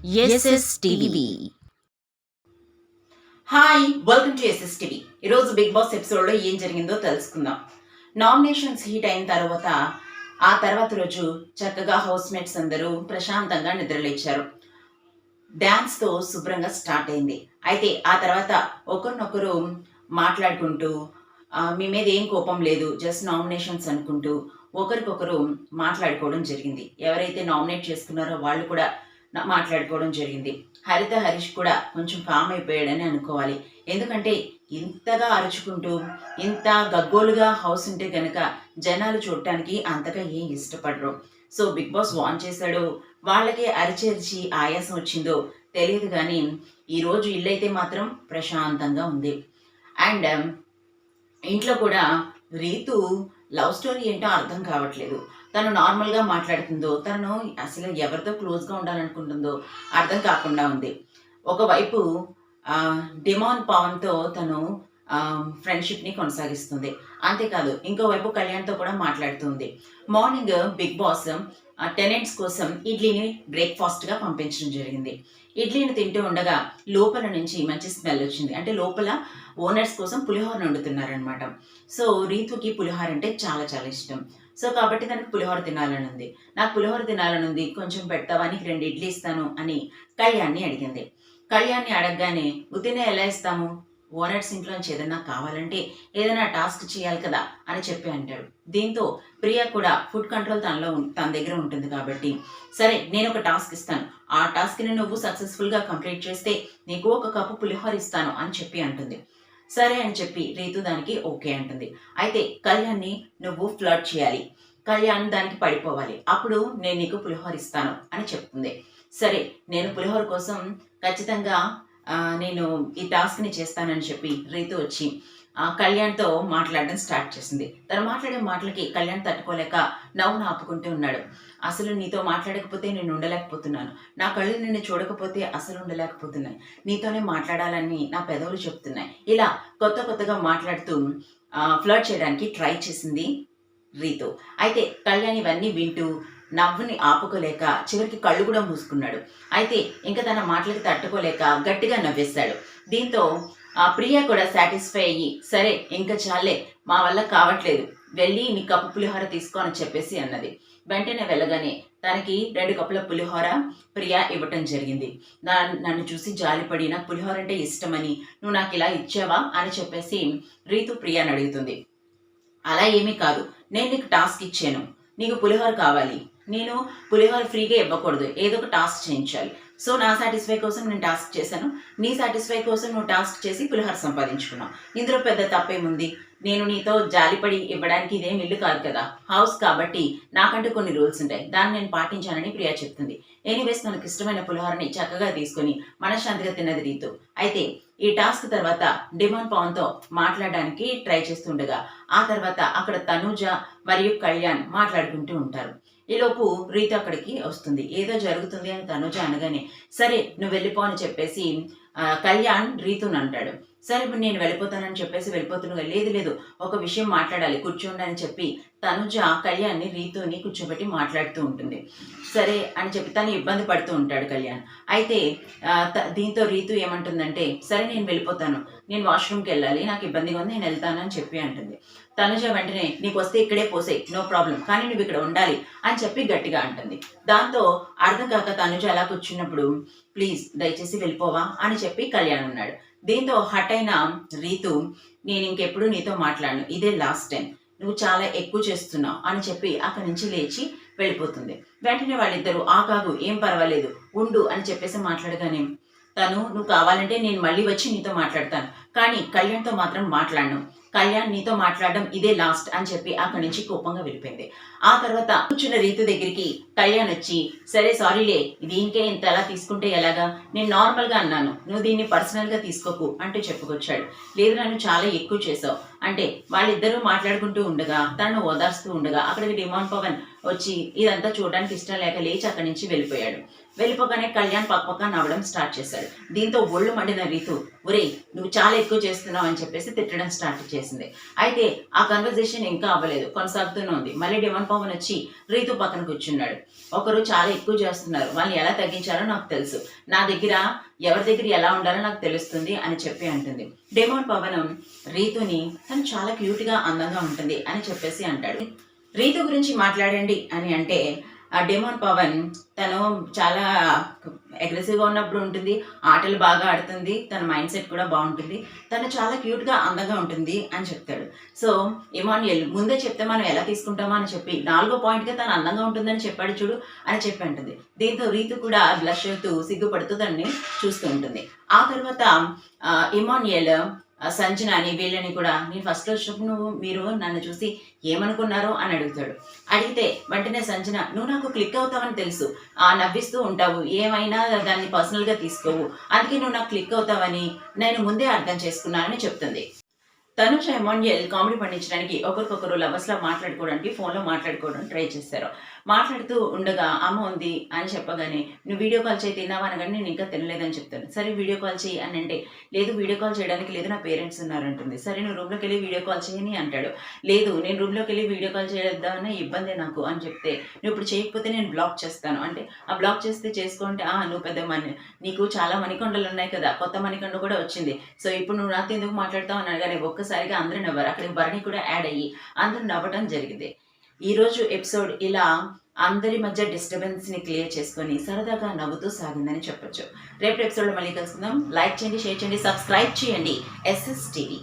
SSTV. Hi, welcome to SSTV. ఈరోజు Bigg Boss ఎపిసోడ్లో ఏం జరిగిందో తెలుసుకుందాం. నామినేషన్స్ హీట్ అయిన ఆ తర్వాత రోజు చక్కగా హౌస్ మేట్స్ అందరూ ప్రశాంతంగా నిద్రలేచారు. డ్యాన్స్తో శుభ్రంగా స్టార్ట్ అయింది. అయితే ఆ తర్వాత ఒకరినొకరు మాట్లాడుకుంటూ మీ మీద ఏం కోపం లేదు, జస్ట్ నామినేషన్స్ అనుకుంటూ ఒకరికొకరు మాట్లాడుకోవడం జరిగింది. ఎవరైతే నామినేట్ చేసుకున్నారో వాళ్ళు కూడా మాట్లాడుకోవడం జరిగింది. హరిత హరీష్ కూడా కొంచెం కామ్ అయిపోయాడని అనుకోవాలి. ఎందుకంటే ఇంతగా అరుచుకుంటూ ఇంత గగ్గోలుగా హౌస్ ఉంటే కనుక జనాలు చూడటానికి అంతగా ఏం ఇష్టపడరు. సో బిగ్ బాస్ వాన్ చేశాడు. వాళ్ళకి అరిచి ఆయాసం వచ్చిందో తెలియదు, కానీ ఈరోజు ఇల్లు అయితే మాత్రం ప్రశాంతంగా ఉంది. అండ్ ఇంట్లో కూడా రీతు లవ్ స్టోరీ ఏంటో అర్థం కావట్లేదు. తను నార్మల్గా మాట్లాడుతుందో, తను అసలు ఎవరితో క్లోజ్గా ఉండాలనుకుంటుందో అర్థం కాకుండా ఉంది. ఒకవైపు డిమాన్ పవన్తో తను ఫ్రెండ్షిప్ని కొనసాగిస్తుంది. అంతేకాదు ఇంకోవైపు కళ్యాణ్తో కూడా మాట్లాడుతుంది. మార్నింగ్ బిగ్ బాస్ టెనెంట్స్ కోసం ఇడ్లీని బ్రేక్ఫాస్ట్గా పంపించడం జరిగింది. ఇడ్లీని తింటూ ఉండగా లోపల నుంచి మంచి స్మెల్ వచ్చింది. అంటే లోపల ఓనర్స్ కోసం పులిహోర వండుతున్నారనమాట. సో రీతుకి పులిహోర అంటే చాలా చాలా ఇష్టం. సో కాబట్టి తనకు పులిహోర తినాలని ఉంది. నాకు పులిహోర తినాలని ఉంది, కొంచెం పెడతావా, నీకు 2 ఇడ్లీ ఇస్తాను అని కళ్యాణ్ని అడిగింది. కళ్యాణ్ని అడగగానే ఉతినే ఎలా ఇస్తాము, ఓనర్స్ ఇంట్లోంచి ఏదైనా కావాలంటే ఏదైనా టాస్క్ చేయాలి కదా అని చెప్పి అంటాడు. దీంతో ప్రియా కూడా ఫుడ్ కంట్రోల్ తన దగ్గర ఉంటుంది కాబట్టి, సరే నేను ఒక టాస్క్ ఇస్తాను, ఆ టాస్క్ని నువ్వు సక్సెస్ఫుల్గా కంప్లీట్ చేస్తే నీకు 1 కప్పు పులిహోర ఇస్తాను అని చెప్పి అంటుంది. సరే అని చెప్పి రీతు దానికి ఓకే అంటుంది. అయితే కళ్యాణ్ని నువ్వు ఫ్లర్ట్ చేయాలి, కళ్యాణ్ దానికి పడిపోవాలి, అప్పుడు నేను నీకు పులిహోర ఇస్తాను అని చెప్తుంది. సరే నేను పులిహోర కోసం ఖచ్చితంగా నేను ఈ టాస్క్ని చేస్తానని చెప్పి రీతు వచ్చి కళ్యాణ్తో మాట్లాడడం స్టార్ట్ చేసింది. తను మాట్లాడే మాటలకి కళ్యాణ్ తట్టుకోలేక నవ్వును ఆపుకుంటూ ఉన్నాడు. అసలు నీతో మాట్లాడకపోతే నేను ఉండలేకపోతున్నాను, నా కళ్ళు నిన్ను చూడకపోతే అసలు ఉండలేకపోతున్నాయి, నీతోనే మాట్లాడాలని నా పెదవులు చెప్తున్నాయి, ఇలా కొత్తగా మాట్లాడుతూ ఫ్లర్ట్ చేయడానికి ట్రై చేసింది రీతు. అయితే కళ్యాణ్ ఇవన్నీ వింటూ నవ్వుని ఆపుకోలేక చివరికి కళ్ళు కూడా మూసుకున్నాడు. అయితే ఇంకా తన మాటలకి తట్టుకోలేక గట్టిగా నవ్వేశాడు. దీంతో ప్రియ కూడా సాటిస్ఫై అయ్యి, సరే ఇంకా చాలే, మా వల్ల కావట్లేదు, వెళ్ళి నీ కప్పు పులిహోర తీసుకో అని చెప్పేసి అన్నది. వెంటనే వెళ్ళగానే తనకి 2 కప్పుల పులిహోర ప్రియ ఇవ్వటం జరిగింది. నన్ను చూసి జాలిపడి నాకు పులిహోర అంటే ఇష్టమని నువ్వు నాకు ఇలా ఇచ్చావా అని చెప్పేసి రీతు ప్రియాని అడుగుతుంది. అలా ఏమీ కాదు, నేను నీకు టాస్క్ ఇచ్చాను, నీకు పులిహోర కావాలి, నేను పులిహోర ఫ్రీగా ఇవ్వకూడదు, ఏదో ఒక టాస్క్ చేయించాలి. సో నా సాటిస్ఫై కోసం నేను టాస్క్ చేశాను, నీ సాటిస్ఫై కోసం నువ్వు టాస్క్ చేసి పులిహోర సంపాదించుకున్నావు, ఇందులో పెద్ద తప్పేముంది? నేను నీతో జాలిపడి ఇవ్వడానికి ఇదేం ఇల్లు కాదు కదా, హౌస్ కాబట్టి నాకంటూ కొన్ని రూల్స్ ఉంటాయి, దాన్ని నేను పాటించానని ప్రియా చెప్తుంది. ఎనీవేస్ మనకు ఇష్టమైన పులిహోరని చక్కగా తీసుకొని మనశ్శాంతిగా తిన్నది రీతు. అయితే ఈ టాస్క్ తర్వాత డిమాండ్ పవన్తో మాట్లాడడానికి ట్రై చేస్తుండగా ఆ తర్వాత అక్కడ తనూజ మరియు కళ్యాణ్ మాట్లాడుకుంటూ ఉంటారు. ఈలోపు రీతు అక్కడికి వస్తుంది. ఏదో జరుగుతుంది అని తనుజ అనగానే సరే నువ్వు వెళ్ళిపో అని చెప్పేసి కళ్యాణ్ రీతుని అంటాడు. సరే ఇప్పుడు నేను వెళ్ళిపోతానని చెప్పేసి వెళ్ళిపోతున్నా, లేదు ఒక విషయం మాట్లాడాలి, కూర్చోండి అని చెప్పి తనుజ కళ్యాణ్ని రీతుని కూర్చోబెట్టి మాట్లాడుతూ ఉంటుంది. సరే అని చెప్పి తను ఇబ్బంది పడుతూ ఉంటాడు కళ్యాణ్. అయితే దీంతో రీతు ఏమంటుందంటే సరే నేను వెళ్ళిపోతాను, నేను వాష్రూమ్కి వెళ్ళాలి, నాకు ఇబ్బందిగా ఉంది, నేను వెళ్తాను అని చెప్పి అంటుంది. తనుజ వెంటనే నీకు వస్తే ఇక్కడే పోసే, నో ప్రాబ్లం, కానీ నువ్వు ఇక్కడ ఉండాలి అని చెప్పి గట్టిగా అంటుంది. దాంతో అర్థం కాక తనుజ అలా కూర్చున్నప్పుడు ప్లీజ్ దయచేసి వెళ్ళిపోవా అని చెప్పి కళ్యాణ్ అన్నాడు. దీంతో హట్ అయిన రీతు నేను ఇంకెప్పుడు నీతో మాట్లాడను, ఇదే లాస్ట్ టైం, నువ్వు చాలా ఎక్కువ చేస్తున్నావు అని చెప్పి అక్కడి నుంచి లేచి వెళ్ళిపోతుంది. వెంటనే వాళ్ళిద్దరూ కాగు ఏం పర్వాలేదు ఉండు అని చెప్పేసి మాట్లాడగానే నువ్వు కావాలంటే నేను మళ్ళీ వచ్చి నీతో మాట్లాడతాను, కానీ కళ్యాణ్తో మాత్రం మాట్లాడను, కళ్యాణ్ నీతో మాట్లాడడం ఇదే లాస్ట్ అని చెప్పి అక్కడి నుంచి కోపంగా వెళ్ళిపోయింది. ఆ తర్వాత కూర్చున్న రీతు దగ్గరికి కళ్యాణ్ వచ్చి సరే సారీలే, దీనికే ఇంత ఎలా తీసుకుంటే ఎలాగా, నేను నార్మల్గా అన్నాను, నువ్వు దీన్ని పర్సనల్గా తీసుకోకు అంటూ చెప్పుకొచ్చాడు. లేదు నన్ను చాలా ఎక్కువ చేసావు అంటే వాళ్ళిద్దరూ మాట్లాడుకుంటూ ఉండగా తను ఓదార్స్తూ ఉండగా అక్కడికి డిమాండ్ పవన్ వచ్చి ఇదంతా చూడడానికి ఇష్టం లేక లేచి అక్కడి నుంచి వెళ్ళిపోయాడు. వెళ్ళిపోగానే కళ్యాణ్ పక్క నవ్వడం స్టార్ట్ చేశాడు. దీంతో ఒళ్ళు మండిన రీతు ఒరేయ్ నువ్వు చాలా ఎక్కువ చేస్తున్నావు అని చెప్పేసి తిట్టడం స్టార్ట్ చేసింది. అయితే ఆ కన్వర్జేషన్ ఇంకా అవ్వలేదు, కొనసాగుతూనే ఉంది. మళ్ళీ డెమన్ పవన్ వచ్చి రీతు పక్కన కూర్చున్నాడు. ఒకరు చాలా ఎక్కువ చేస్తున్నారు, వాళ్ళని ఎలా తగ్గించాలో నాకు తెలుసు, నా దగ్గర ఎవరి దగ్గర ఎలా ఉండాలో నాకు తెలుస్తుంది అని చెప్పి అంటుంది. డెమోన్ పవన్ రీతుని తను చాలా క్యూట్గా అందంగా ఉంటుంది అని చెప్పేసి అంటాడు. రీతు గురించి మాట్లాడండి అని అంటే ఆ డెమోన్ పవన్ తను చాలా అగ్రెసివ్గా ఉన్నప్పుడు ఉంటుంది, ఆటలు బాగా ఆడుతుంది, తన మైండ్ సెట్ కూడా బాగుంటుంది, తను చాలా క్యూట్గా అందంగా ఉంటుంది అని చెప్తాడు. సో ఇమాన్యుయల్ ముందే చెప్తే మనం ఎలా తీసుకుంటామో అని చెప్పి 4వ పాయింట్గా తను అందంగా ఉంటుందని చెప్పాడు చూడు అని చెప్పి అంటుంది. దీంతో రీతు కూడా బ్లష్ అవుతూ సిగ్గుపడుతూ దాన్ని చూస్తూ ఉంటుంది. ఆ తర్వాత ఇమాన్యుయల్ సంజనాని వీళ్ళని కూడా నేను ఫస్ట్లో వచ్చినప్పుడు మీరు నన్ను చూసి ఏమనుకున్నారో అని అడుగుతాడు. అడిగితే వెంటనే సంజన నువ్వు నాకు క్లిక్ అవుతావని తెలుసు, నవ్విస్తూ ఉంటావు, ఏమైనా దాన్ని పర్సనల్గా తీసుకోవు, అందుకే నువ్వు నాకు క్లిక్ అవుతావని నేను ముందే అర్థం చేసుకున్నానని చెప్తుంది. తనుష ఇమాన్యుయల్ కామెడీ పండించడానికి ఒకరికొకరు లవర్స్లా మాట్లాడుకోవడానికి ఫోన్లో మాట్లాడుకోవడానికి ట్రై చేశారు. మాట్లాడుతూ ఉండగా అమ్మ ఉంది అని చెప్పగానే నువ్వు వీడియో కాల్ చేయి తిన్నావా అనగానే నేను ఇంకా తినలేదని చెప్తాను. సరే వీడియో కాల్ చేయి అని అంటే లేదు వీడియో కాల్ చేయడానికి లేదు, నా పేరెంట్స్ ఉన్నారంటుంది. సరే నువ్వు రూమ్లోకి వెళ్ళి వీడియో కాల్ చేయని అంటాడు. లేదు నేను రూమ్లోకి వెళ్ళి వీడియో కాల్ చేద్దామన్న ఇబ్బందే నాకు అని చెప్తే నువ్వు ఇప్పుడు చేయకపోతే నేను బ్లాక్ చేస్తాను అంటే ఆ బ్లాక్ చేస్తే చేసుకుంటే నువ్వు పెద్ద నీకు చాలా మణికొండలు ఉన్నాయి కదా, కొత్త మణికొండ కూడా వచ్చింది, సో ఇప్పుడు నువ్వు నాతో ఎందుకు మాట్లాడతావు అని అనగానే ఒక్కసారిగా అందరూ నవ్వారు. అక్కడికి భరణి కూడా యాడ్ అయ్యి అందరూ నవ్వడం జరిగింది. ఈరోజు ఎపిసోడ్ ఇలా అందరి మధ్య డిస్టర్బెన్స్ని క్లియర్ చేసుకొని సరదాగా నవ్వుతూ సాగిందని చెప్పొచ్చు. రేపు ఎపిసోడ్లో మళ్ళీ కలుసుకుందాం. లైక్ చేయండి, షేర్ చేయండి, సబ్స్క్రైబ్ చేయండి SS TV.